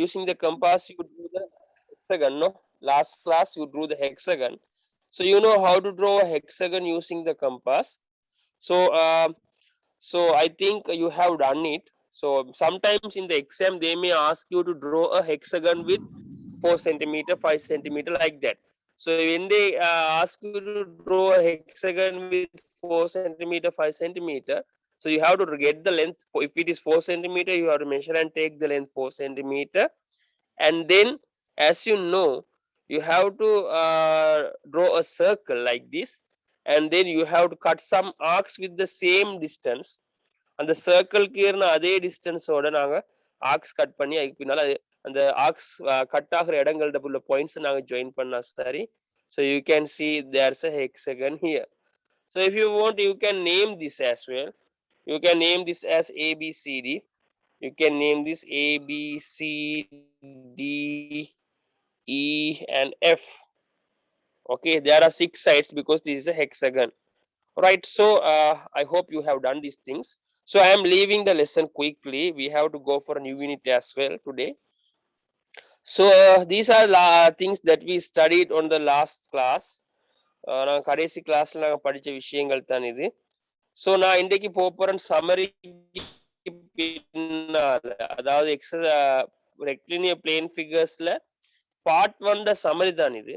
using the compass, you drew the hexagon. No, last class you drew the hexagon. So you know how to draw a hexagon using the compass. So I think you have done it. So sometimes in the exam they may ask you to draw a hexagon with 4 centimeter, 5 centimeter, like that. So when they ask you to draw a hexagon with 4 centimeter, 5 centimeter, so you have to get the length. If it is 4 centimeter, you have to measure and take the length 4 centimeter. And then, as you know, you have to draw a circle like this, and then you have to cut some arcs with the same distance. அந்த சர்க்கிள்க்கு ஏறின அதே டிஸ்டன்ஸோட நாங்க arcs cut பண்ணி அதுக்கு பின்னால அந்த arcs cut ஆகிற இடங்கள்ட்ட உள்ள பாயிண்ட்ஸ் நாங்க ஜாயின் பண்ணா சரி. So you can see there's a hexagon here. So if you want, you can name this as well. You can name this as ABCD. You can name this A, B, C, D, E, and F. Okay, there are 6 sides because this is a hexagon. Right, so I hope you have done these things. So I am leaving the lesson quickly. We have to go for a new unit as well today. So these are things that we studied on the last class. நான் கடைசி கிளாஸ்ல நாங்கள் படித்த விஷயங்கள் தான் இது. So நான் இன்றைக்கு போகிறேன் சம்மரிக்கு பின்னால், அதாவது ரெக்டிலினியர் பிளேன் ஃபிகர்ஸ்ல பார்ட் 1 சம்மரி தான் இது.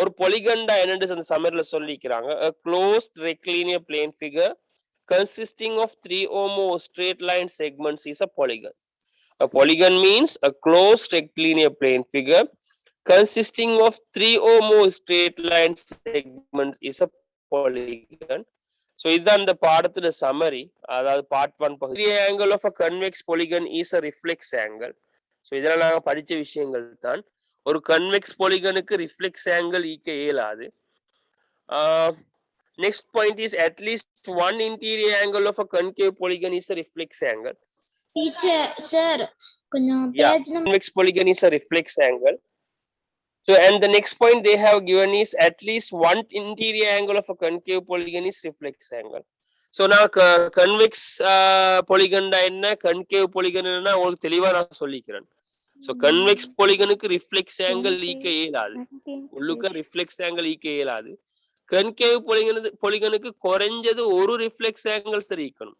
ஒரு பொலிகண்டா என்னன்னு அந்த சம்மரில சொல்லிக்கிறாங்க. A closed rectilinear plane figure consisting of 3 or more straight line segments is a polygon. A polygon means a closed rectilinear plane figure consisting of 3 or more straight line segments is a polygon. So இதுதான் இந்த பாடத்துல summary, அதாவது part 1 பகுதி. The angle of a convex polygon is a reflex angle. So இதெல்லாம் நாங்க படிச்ச விஷயங்கள் தான். ஒரு கன்வெக்ஸ் பாலிகனுக்கு ரிஃப்ளெக்ஸ் ஆங்கிள் ஈக்க இயலாது. Next point is at least one interior angle of a concave polygon is a reflex angle. Teacher sir கொஞ்சம் page number convex polygon is a reflex angle. So and the next point they have given is at least one interior angle of a concave polygon is reflex angle. So நான் convex polygon என்ன concave polygon என்ன உங்களுக்கு தெளிவா நான் சொல்லிக்கிறேன். So convex polygonக்கு reflex angle ஈக்க இயலாது, உள்ளுக்க reflex angle ஈக்க இயலாது. concave polygonக்கு குறைஞ்சது ஒரு reflex angle சரி ஈக்கணும்.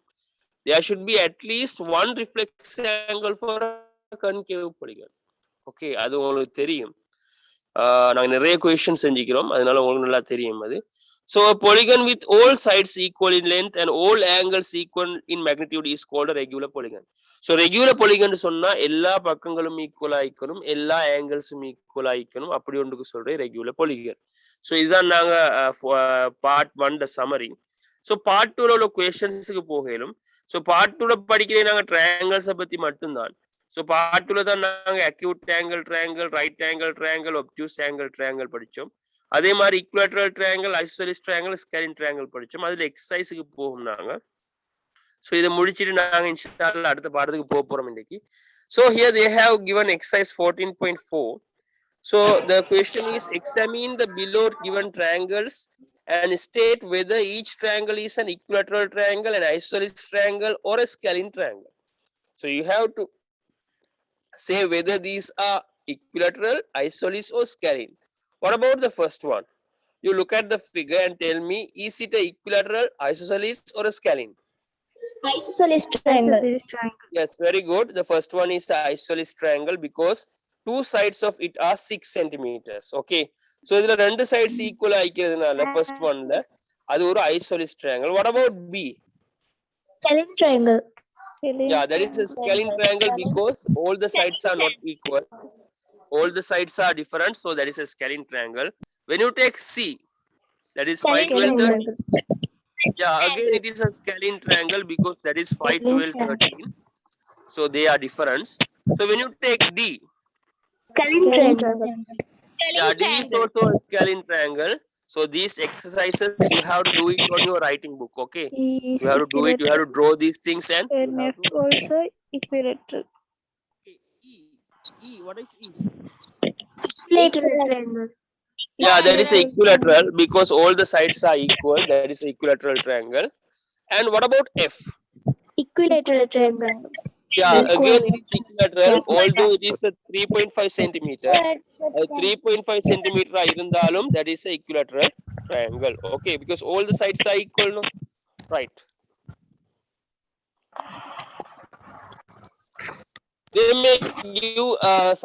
There should be at least one reflex angle for a concave polygon. Okay, அது உங்களுக்கு தெரியும். நாங்க நிறைய கொஸ்டின் செஞ்சுக்கிறோம், அதனால உங்களுக்கு நல்லா தெரியும் அது. So a polygon with all sides equal in length and all angles equal in magnitude is called a regular polygon. So regular polygon சொன்னா எல்லா பக்கங்களும் ஈக்குவலா இருக்கணும், எல்லா ஆங்கிள்ஸும் ஈக்குவலா இருக்கணும், அப்படி ஒன்றுக்கு சொல்றேன் ரெகுலர் polygon. So இதுதான் நாங்க பார்ட் 1 சம்மரி. ஸோ பார்ட் 2ல உள்ள கொஸ்டின்ஸுக்கு போகலும். ஸோ பார்ட் 2ல படிக்கிறேன் நாங்க ட்ரையாங்கிள்ஸை பத்தி மட்டும்தான். ஸோ பார்ட் 2ல தான் நாங்க acute angle triangle, right angle triangle, obtuse angle triangle படிச்சோம். அதே மாதிரி equilateral triangle, isosceles triangle, scalene triangle படிச்சோம். அதுல எக்ஸசைஸுக்கு போகும் நாங்க. ஸோ இதை முடிச்சுட்டு நாங்க இன்ஷா அல்லாஹ் அடுத்த பாடத்துக்கு போக போறோம் இன்னைக்கு. So here they have given exercise 14.4. So the question is examine the below given triangles and state whether each triangle is an equilateral triangle, an isosceles triangle, or a scalene triangle. So you have to say whether these are equilateral, isosceles, or scalene. What about the first one? You look at the figure and tell me, is it a equilateral, isosceles, or a scalene? isosceles triangle. Yes, very good. The first one is the isosceles triangle because two sides of it are 6 centimeters. Okay. So இதுல ரெண்டு sides equal ஆயிக்கிறதுனால first oneல அது ஒரு isosceles triangle. What about B? Scalene triangle. Yeah, that is a scalene triangle because all the sides are not equal. All the sides are different, so that is a scalene triangle. When you take C, that is 5, 12, 13. Yeah, again it is a scalene triangle because that is 5, 12, 13. So they are different. So when you take D, Scalene triangle. yeah, D is also a scalene triangle. So these exercises you have to do it on your writing book. Okay, you have to do it. You have to draw these things and F also equilateral. E. What is E? Equilateral triangle. Yeah, that is equilateral because all the sides are equal. That is equilateral triangle. And what about F? Equilateral triangle. Yeah, again it is equilateral, although it is a 3.5 centimeter. 3.5 centimeter irundhalum, that is a equilateral triangle. Okay, because all the sides are equal, no? Right. They may give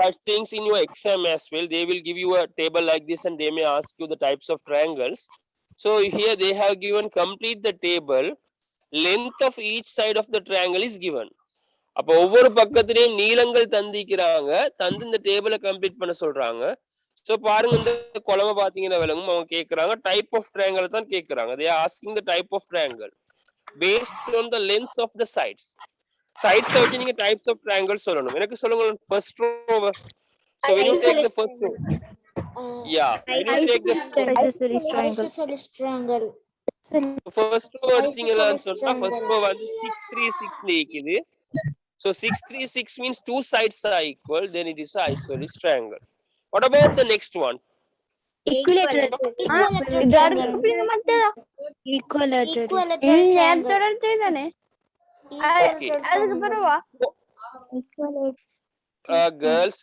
such things in your exam as well. They will give you a table like this and they may ask you the types of triangles. So here they have given complete the table. Length of each side of the triangle is given. அப்போ ஒவ்வொரு பக்கத்திலையும் நீளங்கள் தந்திக்கிறாங்க, தந்து இந்த டேபிளை complete பண்ண சொல்றாங்க. So பாருங்க, இந்த குழம்பு பாத்தீங்கன்னா விளங்கும். அவங்க கேட்கறாங்க டைப் ஆஃப் ட்ரையாங்கிள் தான் கேட்கறாங்க. they are asking the type of triangle based on the length of the sides. sides வச்சு நீங்க types of triangle சொல்லணும். எனக்கு சொல்லுங்க first row. So when you take the first row, yeah, when you take the Isosceles triangle. Isosceles triangle. first row எடுத்தீங்கன்னா சொன்னா first row வந்து 6 3 6 இருக்குது. So 6 3 6 means two sides are equal, then it is an isosceles triangle. What about the next one? Equilateral. Equilateral. Girls,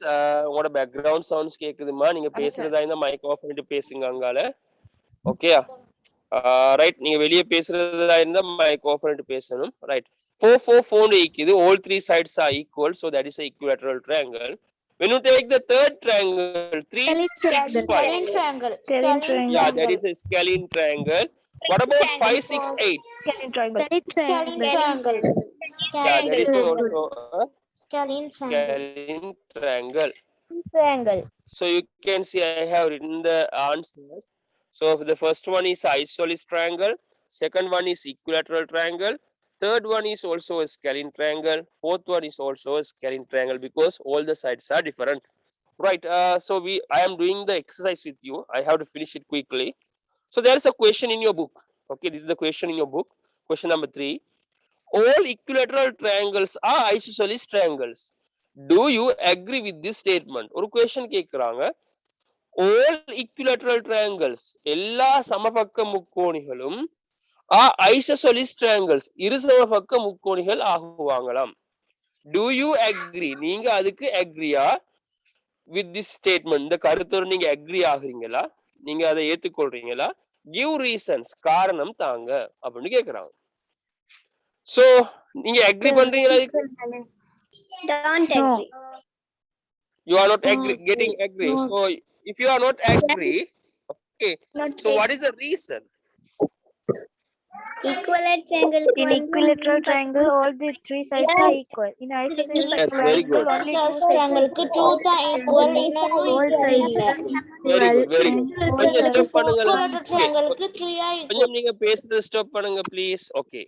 உங்களோட background sounds கேக்குதுமா. நீங்க பேசுறதா இருந்தா mic of பண்ணிட்டு பேசுங்க அங்கால. Okay, right. நீங்க வெளியே பேசுறதா இருந்தா மைக் ஆஃப் பண்ணிட்டு பேசணும். ரைட். 4 4 4 இருக்குது. all three sides are equal, so that is an equilateral triangle. When you take the third triangle, 3 6 5. Scalene triangle. Yeah, that is a scalene triangle. What about 5 6 8? Scalene triangle. Scalene triangle. Yeah, that is also a Scalene triangle. scalene triangle. Triangle. So you can see I have written the answers. So the first one is isosceles triangle, second one is equilateral triangle, third one is also a scalene triangle, fourth one is also a scalene triangle because all the sides are different. Right. So I am doing the exercise with you. I have to finish it quickly. So there is a question in your book. Okay, this is the question in your book. Question number 3. All equilateral triangles are isosceles triangles. Do you agree with this statement? ஒரு question கேக்குறாங்க. all equilateral triangles, எல்லா சமபக்க முக்கோணிகளும் are isosceles triangles, இரு சமபக்க முக்கோணிகள் ஆகுவாங்களாம். Do you agree? நீங்க அதுக்கு அக்ரியா with this statement? இந்த கருத்தோட நீங்க அக்ரி ஆகுறீங்களா? நீங்க அதை ஏத்துக்கொள்றீங்களா? give reasons, காரணம் தாங்க அப்படின்னு கேக்குறாங்க. So நீங்க அக்ரி பண்றீங்களா? Don't agree. You are not getting agree. So if you are not agree, okay, so what is the reason? Equilateral triangle. In equilateral triangle, all the three sides are equal. In isosceles Yes, very good. triangle, only two triangle sides are two தான் equal, இன்னொன்னு all equal sides இல்ல. Very good, very good. கொஞ்சம் stop பண்ணுங்க. Equilateral triangle க்கு 3 ஆ equal. கொஞ்சம் நீங்க பேசுறது stop பண்ணுங்க ப்ளீஸ். Okay,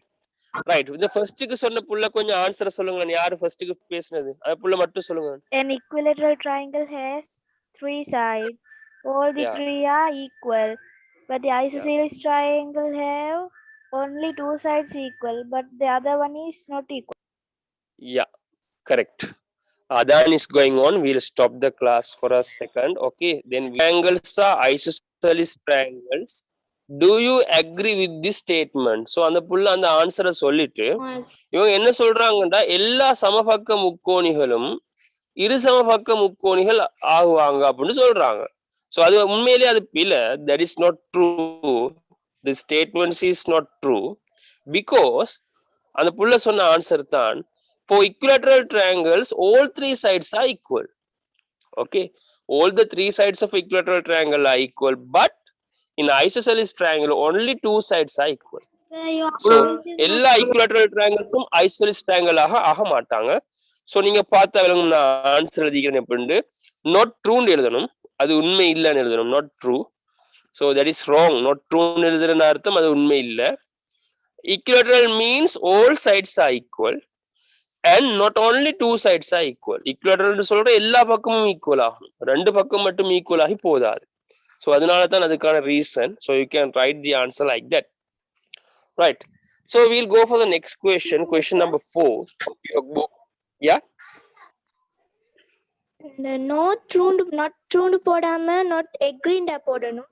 right. இந்த ஃபர்ஸ்ட்க்கு சொன்ன புள்ள கொஞ்சம் ஆன்சர் சொல்லுங்க. யாரு ஃபர்ஸ்ட்க்கு பேசுனது? அந்த புள்ள மட்டும் சொல்லுங்க. An equilateral triangle has three sides. All the Yeah. three are equal. But the isosceles triangle have only two sides equal, but the other one is not equal. Yeah, correct. Adan is going on. We'll stop the class for a second. Okay, then triangles are isosceles triangles. Do you agree with this statement? So அந்த புள்ள அந்த ஆன்சரை சொல்லிட்டு இவங்க என்ன சொல்றாங்கன்னா எல்லா சமபக்க முக்கோணிகளும் இரு சமபக்க முக்கோணிகள் ஆகுவாங்க அப்படின்னு சொல்றாங்க. So அது உண்மையிலேயே அது பிழை. That is not true. The statement is not true because அந்த புள்ள சொன்ன ஆன்சர் தான் for equilateral triangles all three sides are equal. Okay, all the three sides of equilateral triangle are equal, but in isosceles triangle only two sides are equal. So எல்லா equilateral triangles-உம் isosceles triangle ஆக மாட்டாங்க. So நீங்க பார்த்தா விளங்கும். நான் answer எழுதிக்கிறேன் எப்படின்னு. not true ன்னு எழுதணும். அது உண்மை இல்லைன்னு எழுதணும். not true. So that is wrong. not true ன்னு எழுதுறேன்னு அர்த்தம் அது உண்மை இல்லை. Equilateral means all sides are equal and not only two sides are equal. equilateral ன்னு சொல்ற எல்லா பக்கமும் ஈக்குவல் ஆகும். ரெண்டு பக்கம் மட்டும் ஈக்குவல் ஆகி போதாது. So அதனால தான் அதுக்கான reason. So you can write the answer like that. Right. So we'll go for the next question. Question number 4. Yeah. The not true போடாம not agreed போடணும்.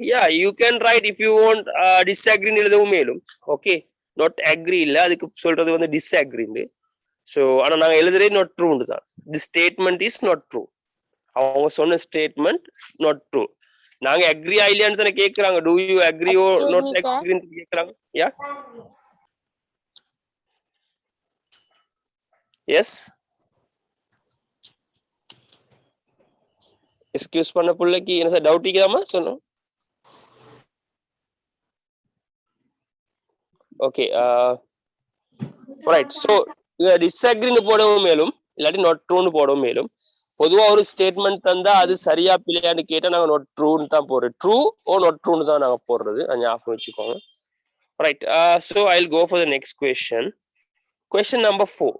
Yeah, you can write if you want disagree எழுதவும் மேலும். Okay. not agree இல்ல, அதுக்கு சொல்றது வந்து disagree. So ஆனா நாங்க எழுதுறே not true தான். This statement is not true. அவங்க சொன்ன ஸ்டேட்மெண்ட் not true. நாங்க agree இல்லையான்னு தான கேக்குறாங்க. Do you agree or not agree ன்னு கேக்குறாங்க. Yeah. Yes. Excuse பண்ண புள்ளைக்கு என்ன சார் டவுட் இக்கலாமா சொன்னோம். Okay. Right. So disagree ன்னு போடவும் மேலும் இல்லாட்டி not true ன்னு போடவும் மேலும். பொதுவா ஒரு ஸ்டேட்மெண்ட் தந்தா அது சரியா பிள்ளையான்னு கேட்டா நாங்க not true ன்னு தான் போடுறோம். True or not true ன்னு தான் நாங்க போடுறது. ஞாபகம் வச்சுக்கோங்க. Right. So I'll go for the next question. Question number 4.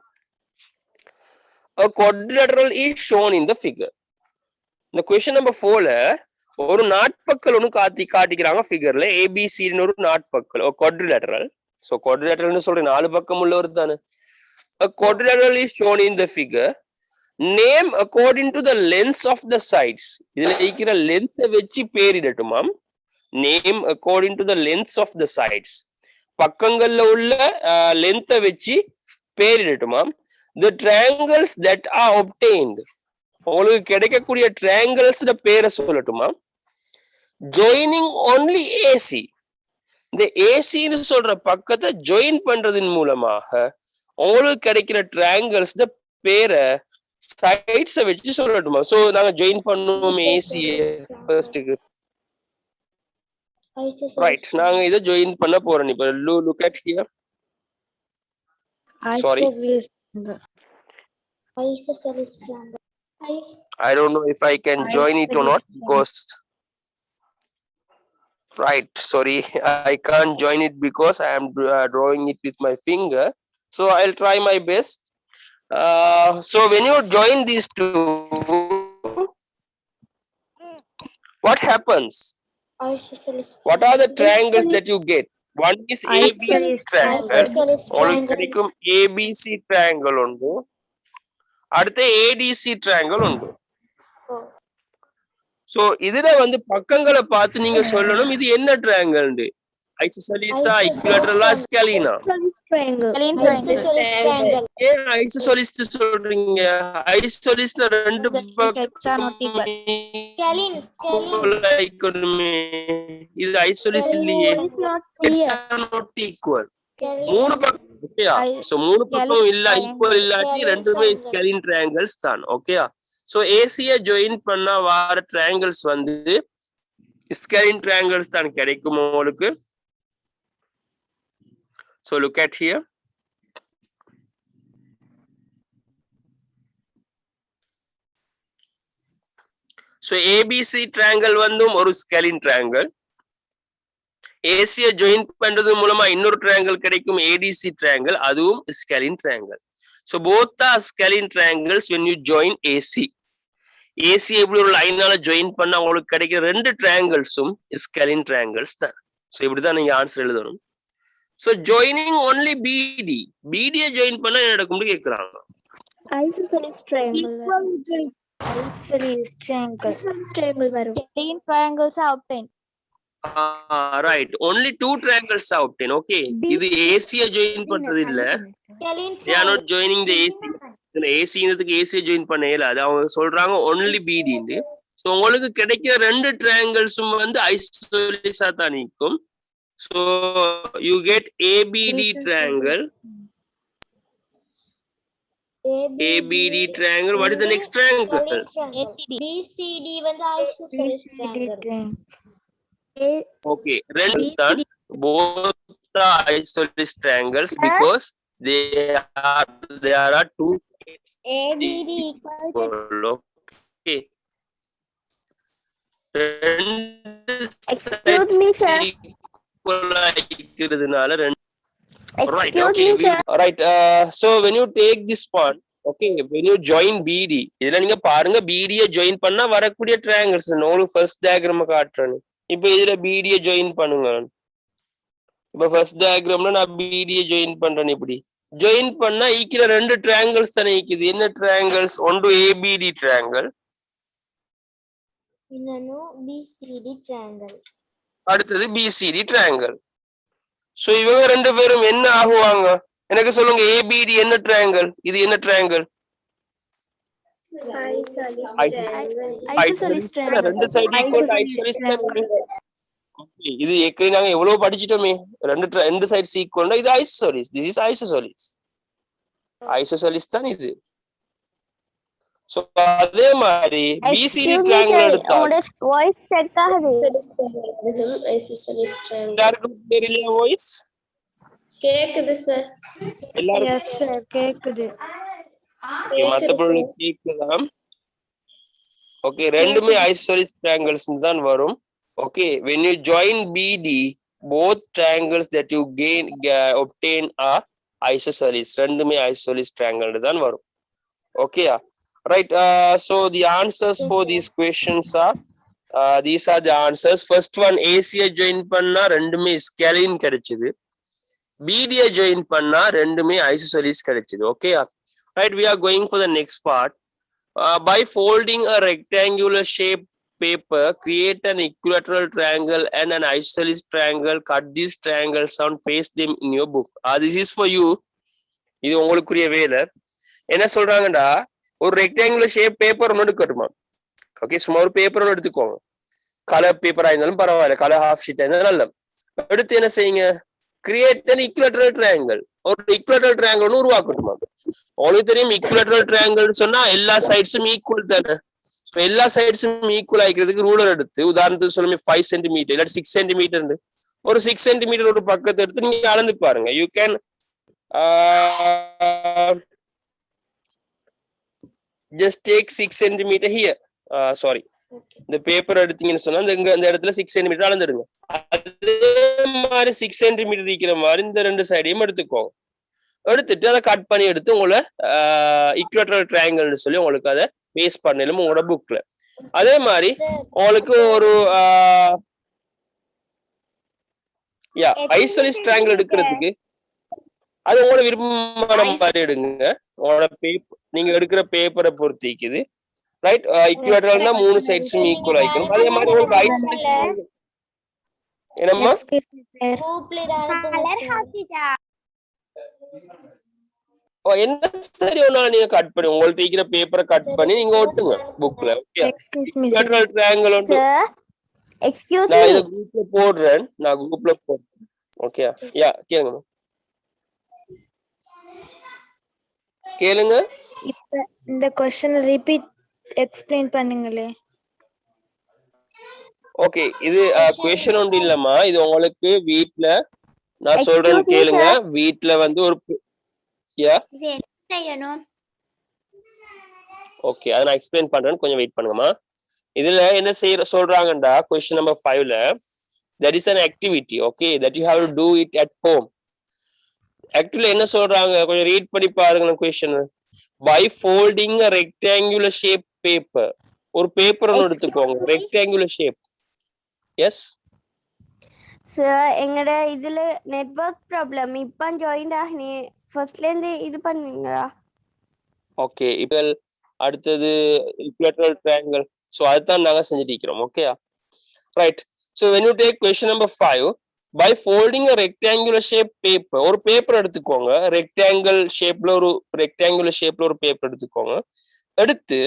A quadrilateral is shown in the figure. இந்த question number 4ல ஒரு நாட்பக்கல் ஒன்னு காட்டிக்கிறாங்க ஃபிகர்ல. ABC ன்னு ஒரு நாட்பக்கல், ஒரு quadrilateral. So quadrilateral ன்னு சொல்ற நாலு பக்கம் உள்ள ஒரு தானே. A quadrilateral is shown in the figure. Name according to the lengths of the sides. இதுல இருக்கிற length வெச்சி பேரிடட்டுமாம். Name according to the lengths of the sides. பக்கங்கள்ல உள்ள length வெச்சி பேரிடட்டுமாம். The triangles that are obtained. உங்களுக்கு கிடைக்கக்கூடிய triangles பேரை சொல்லட்டுமா. Joining only AC. இந்த AC ன்னு சொல்ற பக்கத்தை join பண்றதின் மூலமாக உங்களுக்கு கிடைக்கிற triangles பேரை sides வெச்சு சொல்லட்டுமா. சோ நாங்க join பண்ணுவோம் AC first க்கு. Right. நாங்க இத join பண்ண போறோம். இப்ப look at here. Sorry. I don't know if I can join it or not because right, sorry, I can't join it because I am drawing it with my finger. So I'll try my best. So when you join these two, what happens? What are the triangles that you get? One is ABC triangle. உங்களுக்கு கிடைக்கும் ABC triangle உண்டு. அடுத்து ADC triangle உண்டு. So இதுல வந்து பக்கங்களை பார்த்து நீங்க சொல்லணும் இது என்ன triangle ண்டு. Isosceles, equilateral, scalene. ஏன் isosceles சொல்றீங்க? Isosceles ரெண்டு பக்கம் இது isosceles இல்லையே. It's not equal. மூணு பக்கம் ஓகேயா. சோ மூணு பக்கம் இல்ல ஈக்குவல் இல்லாட்டி ரெண்டுமே scalene triangles தான். ஓகேயா. சோ AC ஜாயின் பண்ணா வர triangles வந்து scalene triangles தான் கிடைக்கும் உங்களுக்கு. So look at here. So ABC triangle வந்தும் ஒரு scalene triangle. AC ஜாயின் பண்றது மூலமா இன்னொரு triangle கிடைக்கும் ADC triangle, அதுவும் scalene triangle. So both are scalene triangles when you join AC. AC எப்படி ஒரு லைனால ஜாயின் பண்ணா உங்களுக்கு கிடைக்கிற ரெண்டு trianglesum scalene triangles தான். So இப்படி தான் நீங்க ஆன்சர் எழுதணும். So joining only BD. BD join பண்ணா என்ன நடக்கும்னு கேக்குறாங்க. Isosceles triangle. Isosceles triangle வரும். 10 triangles are obtained. Right. Only 2 triangles are obtained. Okay. இது AC join பண்றது இல்ல. They are not joining the AC. இந்த AC ங்கிறதுக்கு AC join பண்ண இயலாது. அவங்க சொல்றாங்க only BD ன்னு. So உங்களுக்கு கிடைக்கிற ரெண்டு trianglesum வந்து isosceles ஆ தான் நிக்கும். So you get ABD triangle. ABD triangle. What is the next triangle? BCD வந்து isosceles triangle. Okay, Rendstone, both are isosceles triangles because there are two ABD equal to okay. Excuse me, sir. Right, okay. Right, so when you take this one, okay, when you join BD, இதுல நீங்க பாருங்க BD join பண்ணா வரக்கூடிய triangles நான் first diagram காட்டுறேன். இப்போ இதுல BD join பண்ணுங்க. இப்போ first diagramல நான் BD join பண்றேன். இப்படி join பண்ணா ஈக்குற ரெண்டு triangles தானே ஈக்குது. என்ன triangles? ஒன்று ABD triangle, இன்னொன்னு BCD triangle. அடுத்தது BCD triangle. சோ இவங்க ரெண்டு பேரும் என்ன ஆகுவாங்க எனக்கு சொல்லுங்க. ஏபிடி என்ன ட்ரையாங்கிள்? இது என்ன ட்ரையாங்கிள்? Isosceles triangle. ரெண்டு சைடு ஈக்குவல் ஐசோலிஸ் தானே. இது ஏற்கனவே நாங்க எவ்வளவு படிச்சிட்டோமே. ரெண்டு சைட்ஸ் ஈக்குவல்னா இது ஐசோலிஸ். This is ஐசோலிஸ். ஐசோலிஸ் தான் இது. சோ அதே மாதிரி பிசிடி ட்ரையாங்கிள் எடுத்தா உங்களோட வாய்ஸ் செக் ஆகுது. ஐசோசெலிஸ் ட்ரையாங்கிள் எல்லாருக்கும் தெரியல வாய்ஸ்? கேக்குது சார். எல்லாரும் எஸ் சார் கேக்குது. மத்தபடி கேக்குதா? ஓகே, ரெண்டுமே ஐசோலிஸ் triangles தான் வரும். Okay, when you join BD both triangles that you obtain are isosceles. ரெண்டுமே isosceles triangle தான் வரும். Okay, right. So the answers for these questions are these are the answers. First one, AC join பண்ணா ரெண்டுமே scalene கிடைச்சது. BD join பண்ணா ரெண்டுமே isosceles கிடைச்சது. Okay, right. We are going for the next part. By folding a rectangular shape paper, create an equilateral triangle and an isosceles triangle. Cut these triangles and paste them in your book. This is for you. இது உங்களுக்குரிய வேலை. என்ன சொல்றாங்கடா, ஒரு rectangular shape paper ஒன்று எடுக்கட்டுமா? Okay, சும்மா ஒரு paper ஒன்று எடுத்துக்கோங்க. கலர் பேப்பரா இருந்தாலும் பரவாயில்ல, கலர் ஹாஃப் ஷீட் இருந்தாலும் நல்ல. எடுத்து என்ன செய்யுங்க, கிரியேட் an equilateral triangle. ஒரு equilateral triangle ஒன்று உருவாக்கட்டுமா? உங்களுக்கு தெரியும் equilateral triangle சொன்னா எல்லா சைட்ஸும் ஈக்குவல் தானே. எல்லா சைட்ஸும் ஈக்குவல் ஆகிக்கிறதுக்கு ரூலர் எடுத்து, உதாரணத்துக்கு சொல்லுமே 5 சென்டிமீட்டர் இல்லாட்டி 6 சென்டிமீட்டர், ஒரு 6 சென்டிமீட்டர் ஒரு பக்கத்தை எடுத்து நீங்க அளந்து பாருங்க. You can just take 6 centimeter here. Sorry, இந்த பேப்பர் எடுத்தீங்கன்னு சொன்னா இந்த இடத்துல 6 சென்டிமீட்டர் அளந்துடுங்க. அதே மாதிரி 6 சென்டிமீட்டர் இருக்கிற மாதிரி இந்த ரெண்டு சைடையும் எடுத்துக்கோங்க. எடுத்துட்டு அதை கட் பண்ணி எடுத்து உங்களை ஈக்குவேட்டரல் ட்ரையாங்கிள்னு சொல்லி உங்களுக்கு அதை பேஸ்ட் பண்ணலும் உங்களோட புக்ல. அதே மாதிரி உங்களுக்கு ஒரு ஐசோலிஸ் ட்ரையாங்கிள் எடுக்கிறதுக்கு அது உங்களோட விருப்பமான மாதிரி எடுங்க. உங்களோட பேப்பர் நீங்க எடுக்கிற பேப்பரை பொறுத்திக்குது. ரைட், ஈக்குவேட்டரல்னா மூணு சைட்ஸும் ஈக்குவல் ஆயிக்கணும். அதே மாதிரி உங்களுக்கு ஐசோலிஸ் என்னம்மா என்ன சரி ஒன்னால நீங்க கட் பண்ணி உங்கள்ட்ட இருக்கிற பேப்பரை கட் பண்ணி நீங்க ஒட்டுங்க புக்ல. ஓகே, ஈக்குவேட்டரல் ட்ரையாங்கிள் வந்து நான் இத குரூப்ல போடுறேன். ஓகே, யா கேளுங்க கேளுங்க. இப்ப இந்த क्वेश्चन ரிப்பீட் எக்ஸ்பிளைன் பண்ணுங்களே. ஓகே, இது क्वेश्चन ஒன்று இல்லம்மா, இது உங்களுக்கு வீட்ல நான் சொல்றேன் கேளுங்க. வீட்ல வந்து ஒரு இது என்ன செய்யணும்? ஓகே, அத நான் எக்ஸ்பிளைன் பண்றேன், கொஞ்சம் வெயிட் பண்ணுங்கம்மா. இதுல என்ன சொல்றாங்கடா, क्वेश्चन நம்பர் 5ல there is an activity, okay, that you have to do it at home. Actually என்ன சொல்றாங்க கொஞ்சம் ரீட் பண்ணி பாருங்க question. by folding a rectangular shape paper, ஒரு பேப்பர் ஒன்னு எடுத்துக்கோங்க, rectangular shape. எஸ் சார், எங்கட இதுல நெட்வொர்க் ப்ராப்ளம். இப்ப ஜாயின் ஆகி ஃபர்ஸ்ட்ல இருந்து இது பண்ணுவீங்களா? ஓகே, இப்போ அடுத்தது ஈக்குவேட்டரல் ட்ரையாங்கிள். சோ அதுதான் நாங்க செஞ்சுட்டு இருக்கோம். Okay, right. So when you take question number 5, by folding a rectangular shape paper, ஒரு பேப்பர் எடுத்துக்கோங்க, rectangular ஷேப்ல ஒரு பேப்பர் எடுத்துக்கோங்க. எடுத்து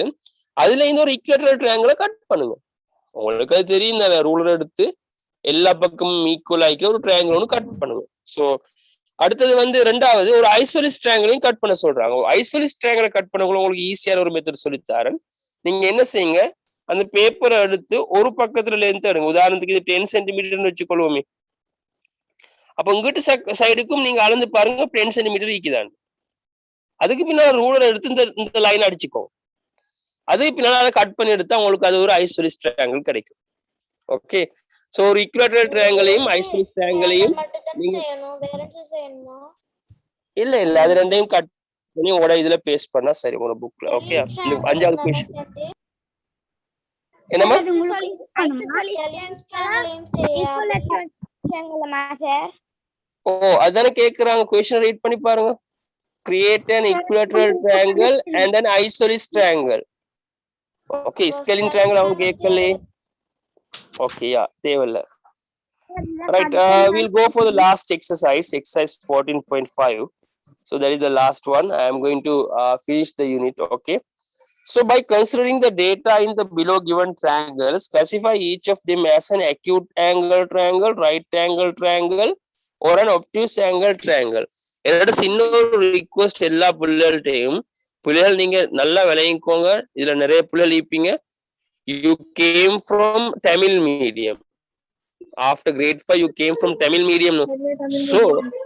அதுல இந்த ஒரு ஈக்குவேட்டரல் ட்ரையாங்கிளை கட் பண்ணுங்க. உங்களுக்கு அது தெரியும் தானே, ரூலர் எடுத்து எல்லா பக்கமும் ஈக்குவல் ஆகிக்க ஒரு ட்ரையாங்கிள் ஒன்று கட் பண்ணுங்க. சோ அடுத்தது வந்து ரெண்டாவது ஒரு ஐசோலிஸ் ட்ரையாங்கிளையும் கட் பண்ண சொல்றாங்க. ஐசோலிஸ் ட்ரையாங்கிளை கட் பண்ணக்குள்ள உங்களுக்கு ஈஸியான ஒரு மெத்தட் சொல்லித்தாரன். நீங்க என்ன செய்யுங்க, அந்த பேப்பரை எடுத்து ஒரு பக்கத்துல லென்த் எடுங்க. உதாரணத்துக்கு இது 10 சென்டிமீட்டர்னு வச்சுக்கொள்வோமே. அப்ப இங்கிட்டு சைடுக்கும் நீங்க அளந்து பாருங்க 10 சென்டிமீட்டர் ஈக்குதான். அதுக்கு பின்னாடி ரூலர் எடுத்து இந்த லைன் அடிச்சுக்கோங்க. அதுக்கு பின்னாடி அதை கட் பண்ணி எடுத்தா உங்களுக்கு அது ஒரு ஐசோலிஸ் ட்ரையாங்கிள் கிடைக்கும். ஓகே, சோ ஒரு ஈக்குவேட்டரல் ட்ரையாங்கிளையும் ஐசோலிஸ் ட்ரையாங்கிளையும் இல்ல அது ரெண்டையும் கட் பண்ணி உட இதுல பேஸ்ட் பண்ணா சரி ஒரு புக்ல. ஓகே, இந்த 5வது क्वेश्चन என்னமா அதானே கேக்குறாங்க. क्वेश्चन ரீட் பண்ணி பாருங்க. create an equilateral triangle and an isosceles triangle. Okay, scaling triangle அவங்க கேட்கல. ஓகே, யா தேவையில்ல. Right, we'll go for the last exercise, exercise 14.5. So that is the last one. I am going to finish the unit. Okay. So by considering the data in the below given triangles, classify each of them as an acute angle triangle, right angle triangle, or an obtuse angle triangle. என்னோட சின்ன ஒரு request எல்லா பிள்ளைகள்ட்டையும், பிள்ளைகள் நீங்க நல்லா விளையிக்கோங்க. இதுல நிறைய பிள்ளைகள் இருப்பீங்க. You came from Tamil medium. After grade 5 you came from Tamil medium. So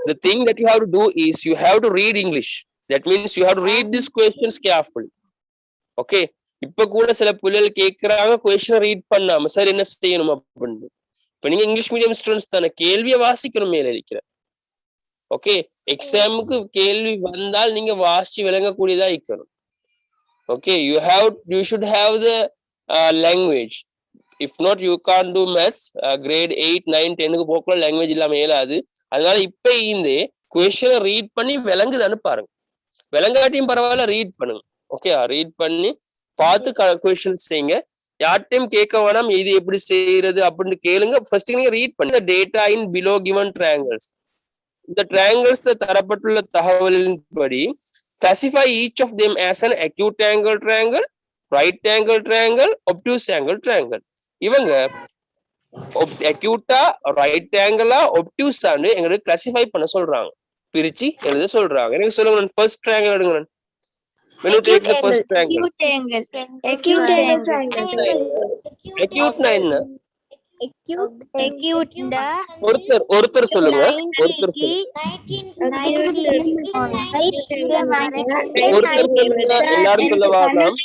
the thing that you have to do is you have to read English. That means you have to read these questions carefully. Okay, இப்ப கூட சில பிள்ளைகள் கேக்குறாங்க question read பண்ணாம, sir என்ன செய்யணும் அப்படின்னு. இப்ப நீங்க இங்கிலீஷ் மீடியம் ஸ்டூடெண்ட்ஸ் தானே, கேள்வியை வாசிக்கணும் மேல இருக்கிற. ஓகே, எக்ஸாமுக்கு கேள்வி வந்தால் நீங்க வாசிச்சு விளங்கக்கூடியதா இருக்கணும். Okay, you should have the language. If not you can't do maths. Grade 8 9 10 போக்குள்ள language இல்லாம இயலாது. அதனால இப்ப இந்த கொஸ்டினை ரீட் பண்ணி விளங்குதான்னு பாருங்க. விளங்காட்டியும் பரவாயில்ல, ரீட் பண்ணுங்க. ஓகே, ரீட் பண்ணி பார்த்து கொஸ்டின்ஸ் செய்யுங்க. யார்ட்டையும் கேட்க வேணாம் இது எப்படி செய்யறது அப்படின்னு கேளுங்க. ஃபர்ஸ்ட் நீங்க ரீட் பண்ணி டேட்டா இன் பிலோ கிவன் ட்ரையாங்கிள்ஸ். இந்த ட்ரையாங்கிள்ஸ் தரப்பட்டுள்ள தகவலின்படி classify each of them as an acute angle triangle, right angle triangle, obtuse angle triangle. இவங்க அக்யூட்டா, ரைட் ஆங்கிளா, ஒப்டியூஸான்னு எங்களுக்கு கிளாசிஃபை பண்ண சொல்றாங்க, பிரிச்சு எழுத சொல்றாங்க. எனக்கு சொல்லுங்க, ஃபர்ஸ்ட் ட்ரையாங்கிள் எடுங்க. When you take the first triangle, acute angle triangle. acute na enna? acute da ஒருத்தர் சொல்லுங்க. ஒருத்தர் எல்லாரும் சொல்ல வேண்டாம்.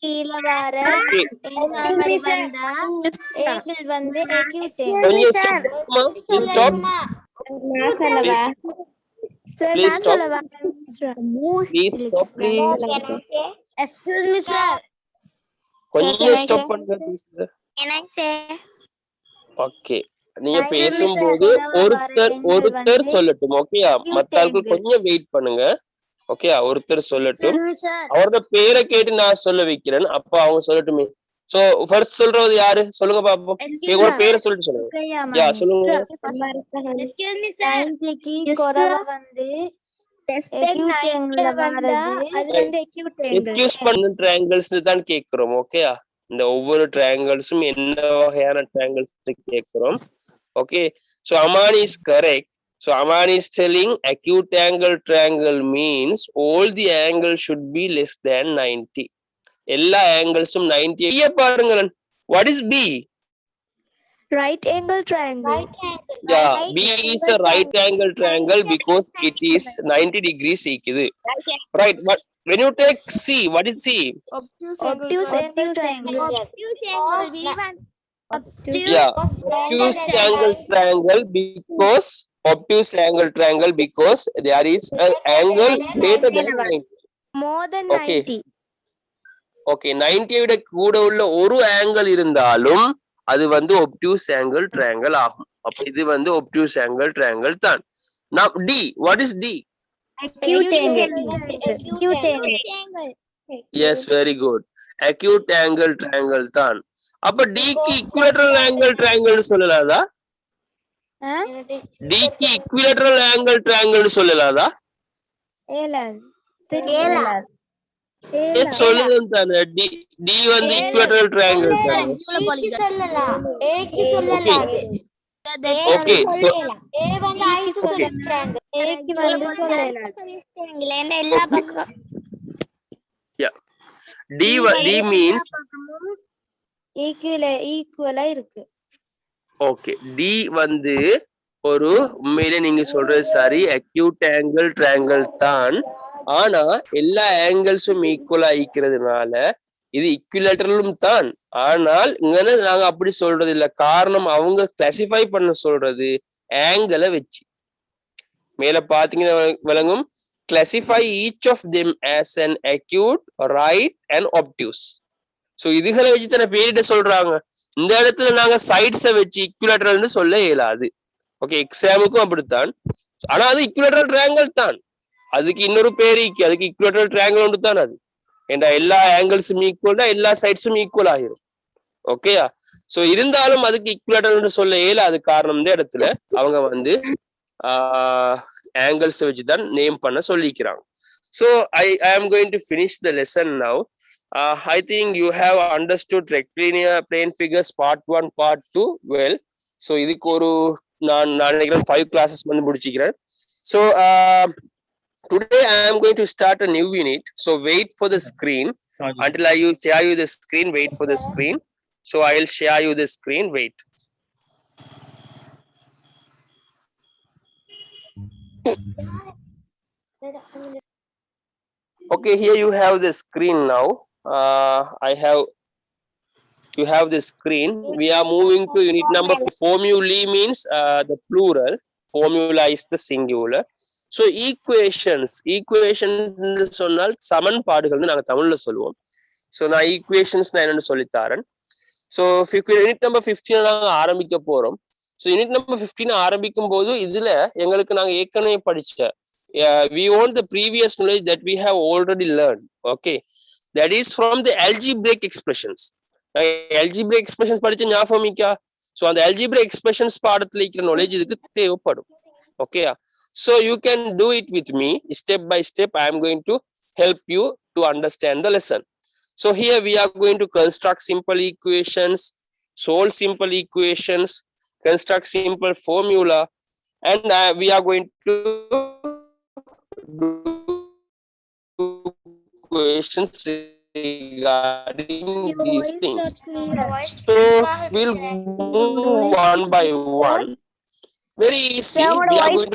கீழ வர angle வந்து acute கொஞ்சம் stop. நான் சொல்லவா sir? நான் சொல்லவா? Please stop, please. Excuse me sir. கொஞ்சம் ஸ்டாப் பண்ணுங்க ப்ளீஸ். ஓகே, நீங்க பேசும்போது ஒருத்தர் சொல்லட்டும். ஓகேயா, மத்தவர்கள் கொஞ்சம் வெயிட் பண்ணுங்க. ஓகே, ஒருத்தர் சொல்லட்டும். அவரோட பேரை கேட்டு நான் சொல்ல வைக்கிறேன், அப்ப அவங்க சொல்லட்டுமே. சோ ஃபர்ஸ்ட் சொல்றது யாரு சொல்லுங்க பாப்போம். உங்க பேரை சொல்லிட்டு சொல்லுங்க. யா சொல்லுங்க. Excuse me sir. கொரவ வந்து எக்ஸ்கியூஸ் பண்ண ட்ரையாங்கிள்ஸ் தான் கேக்குறோம். ஓகேயா, இந்த ஒவ்வொரு ட்ரையாங்கிள்ஸும் என்ன வகையான ட்ரையாங்கிள்ஸ் கேக்குறோம். Okay, so Aman is correct. So Aman is telling acute angle triangle means all the angles should be less than 90. எல்லா ஆங்கிள்ஸும் 90. ஐயா பாருங்க, what is B? Right angle triangle. Yeah, B is a right angle triangle because it is 90 degrees equal. Right, but when you take C, what is C? Obtuse angle triangle. Yeah, obtuse angle triangle because obtuse angle triangle because there is an angle greater than 90. More than Okay. 90. Okay, 90 விட கூட உள்ள ஒரு angle இருந்தாலும் அது வந்து obtuse angle triangle ஆகும். அப்ப இது வந்து obtuse angle triangle தான். Now D, what is D? acute angle. Acute angle. Yes, very good. Acute angle triangle தான். அப்ப D க்கு equilateral angle triangle சொல்லலாதா? D க்கு equilateral angle triangle சொல்லலாதா? சொல்லுங்க தானே. D வந்து equilateral triangle தானே. Okay, so A வந்து isosceles triangle. A க்கு வந்து சொல்லலாம். எல்லா பக்கம் yeah, D means ஈக்குவலா இருக்கு. ஓகே, D வந்து ஒரு உண்மையிலே நீங்க சொல்றது சரி, அக்யூட் ஆங்கிள் ட்ரையாங்கிள் தான். ஆனா எல்லா ஆங்கிள்ஸும் ஈக்குவலா இருக்கிறதுனால இது இக்விலேட்டரலும் தான். ஆனால் இங்க நாங்க அப்படி சொல்றது இல்ல. காரணம் அவங்க கிளாசிஃபை பண்ண சொல்றது ஆங்கிளை வச்சு. மேல பாத்தீங்கன்னா விளங்கும். Classify each of them as an acute, right and obtuse. சோ இதுகளை வச்சு தானே பேரிட்ட சொல்றாங்க. இந்த இடத்துல நாங்க சைட்ஸை வச்சு இக்விலேட்டரல்னு சொல்ல இயலாது. ஓகே, எக்ஸாமுக்கும் அப்படித்தான். ஆனா அது இக்விலேட்டரல் ட்ரையாங்கிள் தான். அதுக்கு இன்னொரு பேரு, அதுக்கு இக்விலேட்டரல் ட்ரையாங்கிள் ஒன்று தான் அது. ஏண்டா எல்லா ஆங்கிள்ஸும் ஈக்குவல்னா எல்லா சைட்ஸும் ஈக்குவல் ஆகிரும். ஓகேயா, சோ இருந்தாலும் அதுக்கு ஈக்குவலேட்டர்னு சொல்ல இயலாத காரணம் இந்த இடத்துல அவங்க வந்து angles வச்சுதான் நேம் பண்ண சொல்லிக்கிறாங்க. So I am going to finish the lesson now. I think you have understood rectilinear plane figures part 1 part 2 well. So இதுக்கு ஒரு நான் நினைக்கிறேன் 5 classes வந்து முடிச்சிக்கிறேன். So today I am going to start a new unit. So wait for the screen until I share you the screen. Wait for the screen. So I will share you the screen. Wait. Okay, here you have the screen now. You have the screen. We are moving to unit number. Formulae means the plural. Formula is the singular. So equations சொன்னால் சமன்பாடுகள்னு நாங்க தமிழ்ல சொல்லுவோம். So நான் equations நான் என்னன்னு சொல்லித்தரேன். So unit number 15 நாங்க ஆரம்பிக்க போறோம். So யூனிட் நம்பர் 15 ஆரம்பிக்கும் போது இதுல எங்களுக்கு நாங்க ஏற்கனவே படிச்ச we want the previous knowledge that we have already learned. Okay, that is from the algebraic expressions. Algebraic expressions படிச்ச ஞாபகம் இருக்கா? So அந்த algebraic expressions பாடத்துல இருக்கிற knowledge இதுக்கு தேவைப்படும். Okay, so you can do it with me step by step. I am going to help you to understand the lesson. So here we are going to construct simple equations, solve simple equations, construct simple formula, and we are going to do questions regarding these things. So we'll move one by one. Very easy. We are going to do